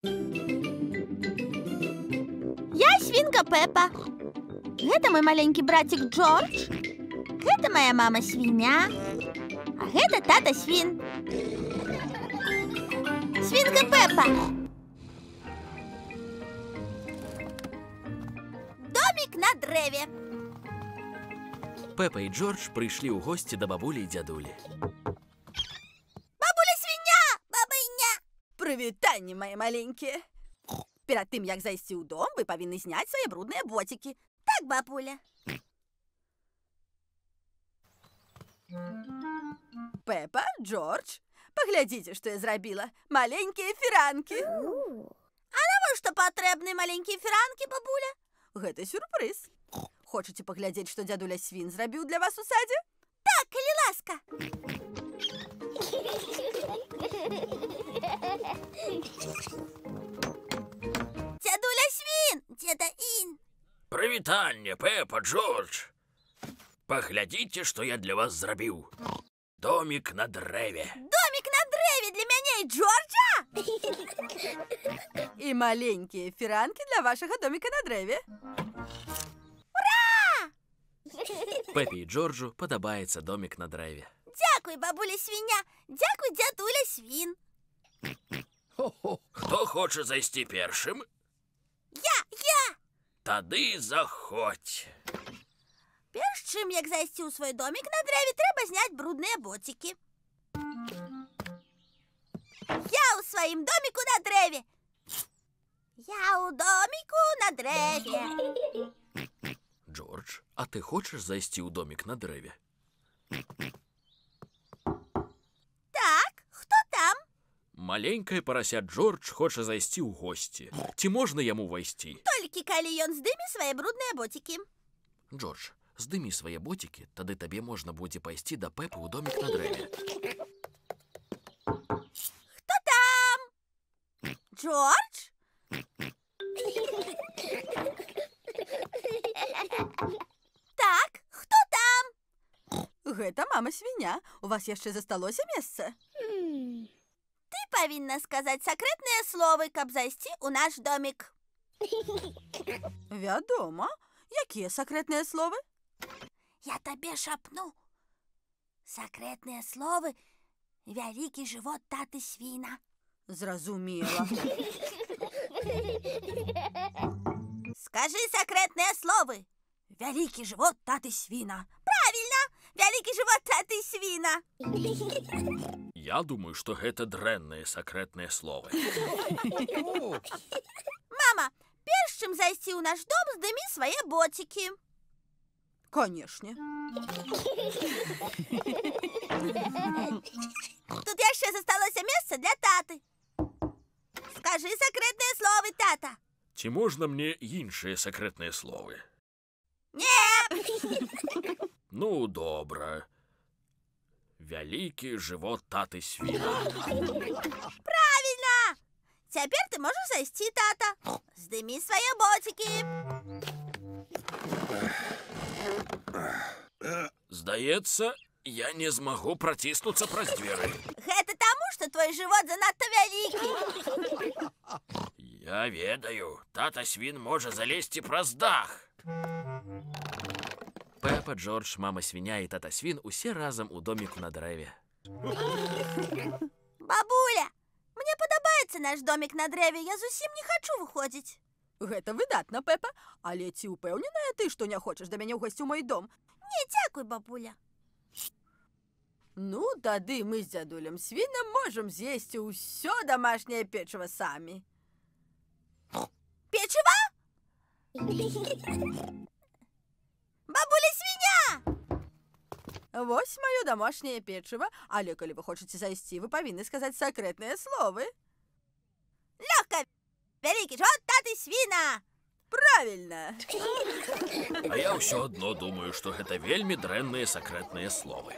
Я свинка Пеппа. Гэта мой маленькі братик Джордж. Гэта моя мама свиня. А гэта тата свин. Свинка Пеппа. Домик на дрэве. Пеппа і Джордж прийшли у гості до бабулі й дядулі. Бабуля свиня! Бабыня! Прывітанне, мои маленькие. Перед тым, як зайсці ў дом, вы павінны зняць свае брудныя ботики. Так, бабуля. Пеппа, Джордж, паглядзіце, што я зрабіла. Маленькія фіранкі. А навошта патрэбны маленькія фіранкі, бабуля? Гэта сюрпрыз. Хочаце паглядзець, што дзядуля свін зрабіў для вас у садзе? Так, калі ласка. Дзядуля свін, дзеда Ін. Прывітанне, Пеппа, Джордж. Паглядзіце, што я для вас зрабіў. Домик на дрэве. Домик на дрэве для мяне і Джорджа? І маленькія фіранкі для вашага доміка на дрэве. Пеппі і Джорджу падабаецца домик на дрэве. Дзякуй, бабуля свиня. Дзякуй, дзядуля свін. Хто хоча зайсці першым? Я. Тады заходь. Перш чым як зайсці ў свой домик на дрэве, трэба зняць брудныя ботики. Я ў сваім домику на дрэве. Я ў домику на дрэве. Джордж, а ты хочаш зайсці ў домик на дрэве? Так, хто там? Маленькае парася Джордж хоча зайсці ў госці. Ці можна яму ўвайсці? Толькі калі ён здыме свае брудныя ботики. Джордж, здымі свае ботики, тады табе можна будзе пайсці да Пеппы ў домик на дрэве. Хто там? Джордж? Так, хто там? Гэта мама свіня. У вас яшчэ засталося месца? Ты павінна сказаць сакрэтныя словы, каб зайсці ў наш домик. Вядома. Якія сакрэтныя словы? Я табе шапну. Сакрэтныя словы — вялікі жывот таты свіна. Зразумела. Скажы сакрэтныя словы. Вялікі жывот таты свіна. Правільна! Вялікі жывот таты свіна. Я думаю, што гэта дрэнныя сакрэтныя словы. Мама, перш чым зайсці ў наш дом, здымі свае ботики. Канешне. Тут яшчэ засталося месца для таты. Скажы сакрэтныя словы, тата. Ці можна мне іншыя сакрэтныя словы? Не! Ну, добра. Вялікі жывот таты свіна. Правильно! Цяпер ты можаш зайсці, тата. Здымі свае ботики. Здаецца, я не змагу праціснуцца праз дзверы. Гэта таму, што твой жывот занадта вялікі. Я ведаю, тата свін можа залезці праз дах. Пеппа, Джордж, мама свиня і тата свін усе разам у доміку на дрэве. Бабуля, мне падабаецца наш домик на дрэве. Я зусім не хачу выходзіць. Гэта выдатна, Пеппа. Але ці ўпэўненая ты, што не хочаш да мяне ў госці ў мой дом? Не, дзякуй, бабуля. Ну, тады мы з дзядулем свінам можам з'есці ўсё домашняе печыва самі. Печыва? Бабуля свиня! Вось маё домашняе печыва, але калі вы хочаце зайсці, вы павінны сказаць сакрэтныя словы. Лёгка! Вялікі жывот таты свіна! Правильно! А я ўсё адно думаю, што гэта вельмі дрэнныя сакрэтныя словы.